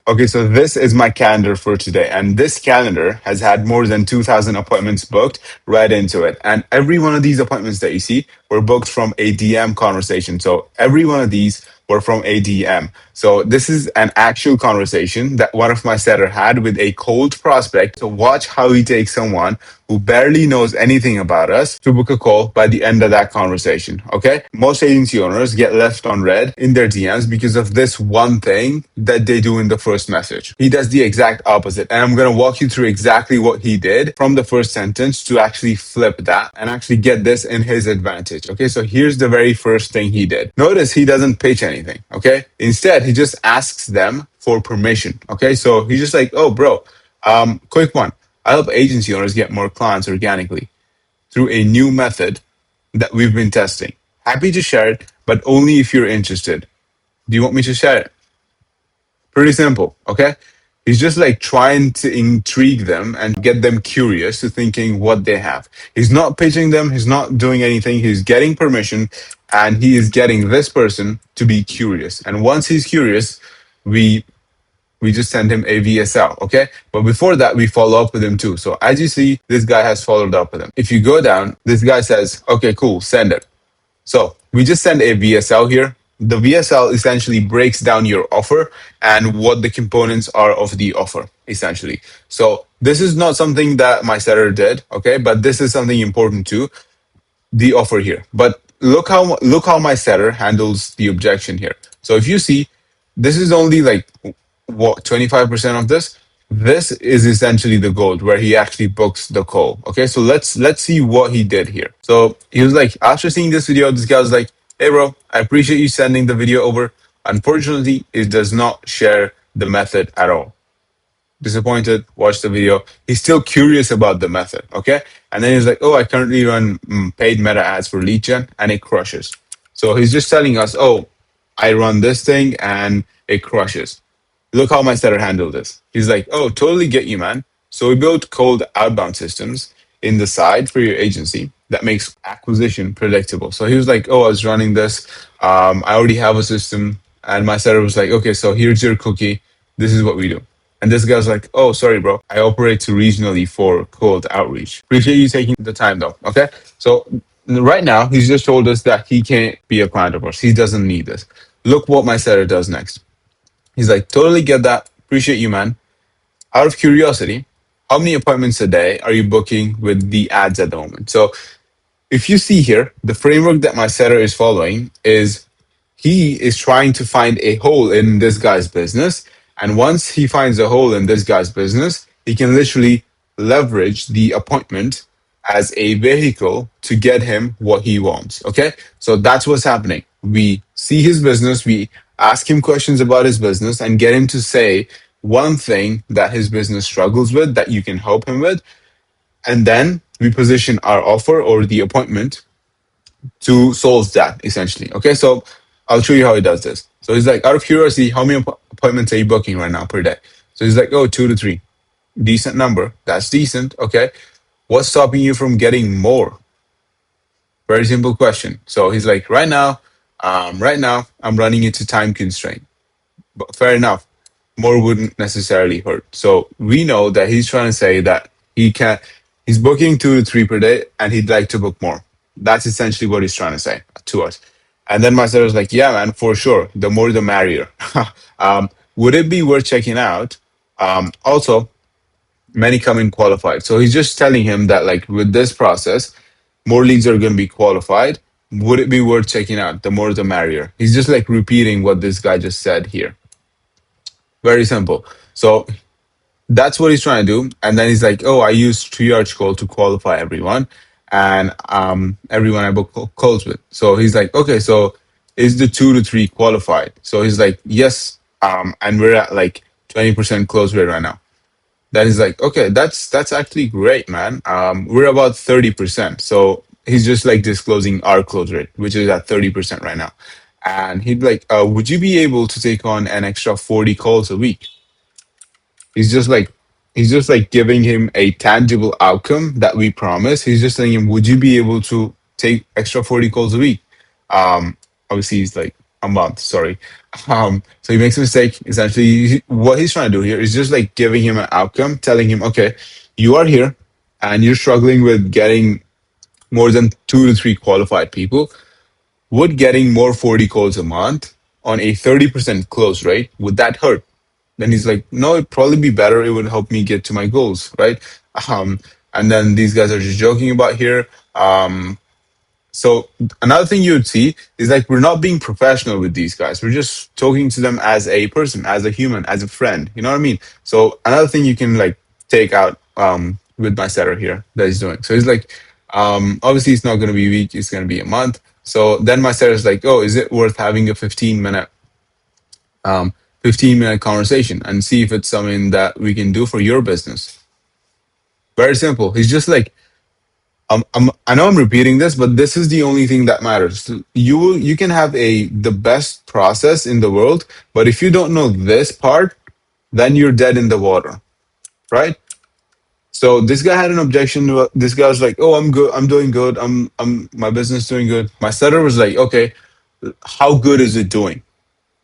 Okay, so this is my calendar for today. And this calendar has had more than 2,000 appointments booked right into it. And every one of these appointments that you see were booked from a DM conversation. So every one of these were from a DM. So this is an actual conversation that one of my setter had with a cold prospect. So watch how he takes someone who barely knows anything about us to book a call by the end of that conversation. Okay. Most agency owners get left on red in their DMs because of this one thing that they do in the first message. He does the exact opposite. And I'm going to walk you through exactly what he did from the first sentence to actually flip that and actually get this in his advantage. Okay. So here's the very first thing he did. Notice he doesn't pitch anything. Okay. Instead, he just asks them for permission. Okay. So he's just like, oh, bro, quick one. I help agency owners get more clients organically through a new method that we've been testing. Happy to share it, but only if you're interested. Do you want me to share it? Pretty simple, okay? He's just like trying to intrigue them and get them curious to thinking what they have. He's not pitching them, he's not doing anything, he's getting permission and he is getting this person to be curious. And once he's curious, we we just send him a VSL, okay? But before that, we follow up with him too. So as you see, this guy has followed up with him. If you go down, this guy says, okay, cool, send it. So we just send a VSL here. The VSL essentially breaks down your offer and what the components are of the offer, essentially. So this is not something that my setter did, okay? But this is something important too, the offer here. But look how my setter handles the objection here. So if you see, this is only like what 25% of this. This is essentially the gold where he actually books the call. Okay, so let's see what he did here. So he was like, after seeing this video, this guy was like, hey bro, I appreciate you sending the video over. Unfortunately, it does not share the method at all. Disappointed, watch the video. He's still curious about the method, okay? And then he's like, oh, I currently run paid meta ads for lead gen and it crushes. So he's just telling us, oh, I run this thing and it crushes. Look how my setter handled this. He's like, oh, totally get you, man. So we built cold outbound systems in the side for your agency that makes acquisition predictable. So he was like, oh, I was running this. I already have a system. And my setter was like, okay, so here's your cookie. This is what we do. And this guy's like, oh, sorry, bro. I operate to regionally for cold outreach. Appreciate you taking the time, though. Okay. So right now, he's just told us that he can't be a client of ours. He doesn't need this. Look what my setter does next. He's like, totally get that. Appreciate you, man. Out of curiosity, how many appointments a day are you booking with the ads at the moment? So if you see here, the framework that my setter is following is he is trying to find a hole in this guy's business. And once he finds a hole in this guy's business, he can literally leverage the appointment as a vehicle to get him what he wants. Okay. So that's what's happening. We see his business, we ask him questions about his business and get him to say one thing that his business struggles with that you can help him with. And then we position our offer or the appointment to solve that essentially. Okay, so I'll show you how he does this. So he's like, out of curiosity, how many appointments are you booking right now per day? So he's like, oh, 2 to 3. Decent number. That's decent. Okay. What's stopping you from getting more? Very simple question. So he's like, right now, I'm running into time constraint. But fair enough. More wouldn't necessarily hurt. So we know that he's trying to say that he's booking 2 to 3 per day and he'd like to book more. That's essentially what he's trying to say to us. And then my seller was like, yeah, man, for sure. The more the merrier. Would it be worth checking out? Also, many come in qualified. So he's just telling him that like with this process, more leads are going to be qualified. Would it be worth checking out? The more the merrier. He's just like repeating what this guy just said here. Very simple. So that's what he's trying to do. And then he's like, oh, I use triage call to qualify everyone and everyone I book calls with. So he's like, okay, so is the 2 to 3 qualified? So he's like, yes. And we're at like 20% close rate right now. That is like, okay, that's actually great, man. We're about 30%. So he's just like disclosing our close rate, which is at 30% right now. And he'd be like, would you be able to take on an extra 40 calls a week? He's just like giving him a tangible outcome that we promise. He's just saying him, would you be able to take extra 40 calls a week? Obviously he's like a month, sorry. So he makes a mistake. Essentially, what he's trying to do here is just like giving him an outcome, telling him, okay, you are here and you're struggling with getting more than 2 to 3 qualified people. Would getting more 40 calls a month on a 30% close rate, would that hurt? Then he's like, no, it'd probably be better. It would help me get to my goals, right? Um, and then these guys are just joking about here. So another thing you would see is like we're not being professional with these guys. We're just talking to them as a person, as a human, as a friend. You know what I mean? So another thing you can like take out with my setter here that he's doing. So he's like, obviously it's not going to be a week. It's going to be a month. So then my setter is like, oh, is it worth having a um, 15-minute conversation and see if it's something that we can do for your business? Very simple. He's just like, I know I'm repeating this, but this is the only thing that matters. You can have the best process in the world, but if you don't know this part, then you're dead in the water, right? So this guy had an objection. This guy was like, "Oh, I'm good. I'm doing good. My business doing good." My setter was like, "Okay, how good is it doing?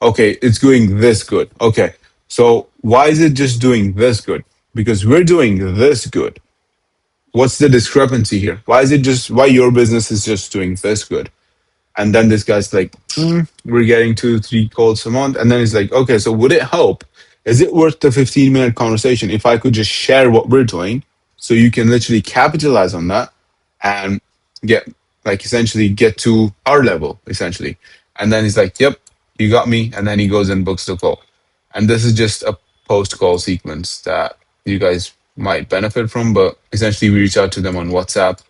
Okay, it's doing this good. Okay, so why is it just doing this good? Because we're doing this good. What's the discrepancy here? Why is it just why your business is just doing this good?" And then this guy's like, we're getting 2 3 calls a month. And then he's like, okay, so would it help? Is it worth the 15-minute conversation if I could just share what we're doing so you can literally capitalize on that and get like essentially get to our level, essentially. And then he's like, yep, you got me. And then he goes and books the call. And this is just a post call sequence that you guys might benefit from. But essentially, we reach out to them on WhatsApp.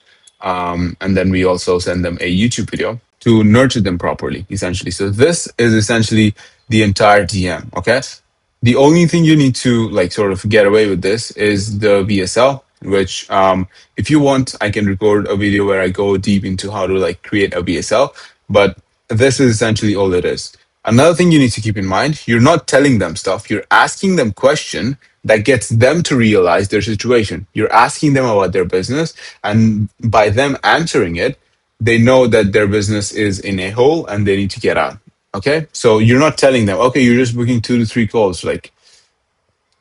And then we also send them a YouTube video to nurture them properly, essentially. So this is essentially the entire DM. Okay. The only thing you need to like sort of get away with this is the VSL, which if you want, I can record a video where I go deep into how to like create a VSL. But this is essentially all it is. Another thing you need to keep in mind, you're not telling them stuff, you're asking them question that gets them to realize their situation. You're asking them about their business, and by them answering it, they know that their business is in a hole and they need to get out. Okay? So you're not telling them, okay, you're just booking 2 to 3 calls. Like,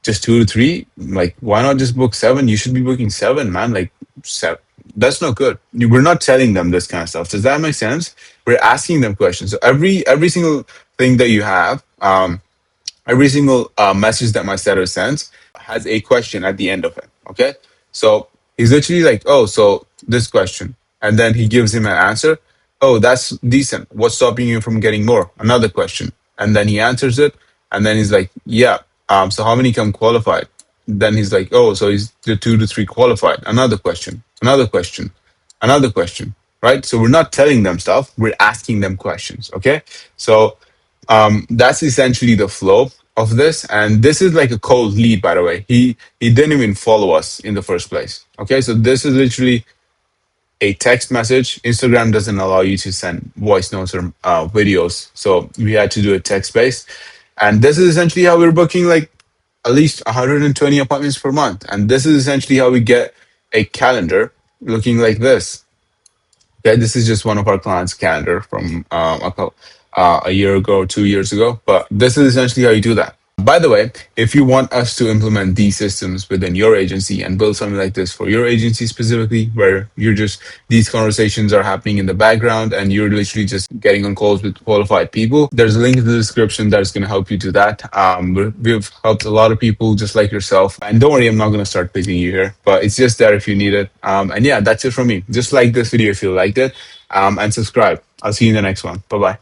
just 2 to 3? Like, why not just book 7? You should be booking 7, man. Like, 7. That's not good. We're not telling them this kind of stuff. Does that make sense? We're asking them questions. So every single thing that you have, every single message that my setter sends has a question at the end of it. Okay. So he's literally like, oh, so this question. And then he gives him an answer. Oh, that's decent. What's stopping you from getting more? Another question. And then he answers it. And then he's like, yeah. So how many come qualified? Then he's like, oh, so he's the 2 to 3 qualified. Another question. Another question. Another question. Right. So we're not telling them stuff. We're asking them questions. Okay. So that's essentially the flow of this. And this is like a cold lead, by the way. He didn't even follow us in the first place. Okay, so this is literally a text message. Instagram doesn't allow you to send voice notes or videos, so we had to do it text based. And this is essentially how we're booking like at least 120 appointments per month. And this is essentially how we get a calendar looking like this. Okay, this is just one of our clients' calendar from a year ago, 2 years ago. But this is essentially how you do that. By the way, if you want us to implement these systems within your agency and build something like this for your agency specifically, where you're just these conversations are happening in the background and you're literally just getting on calls with qualified people, there's a link in the description that's going to help you do that. We've helped a lot of people just like yourself. And don't worry, I'm not going to start picking you here, but it's just there if you need it. And yeah, that's it from me. Just like this video if you liked it, and subscribe. I'll see you in the next one. Bye bye.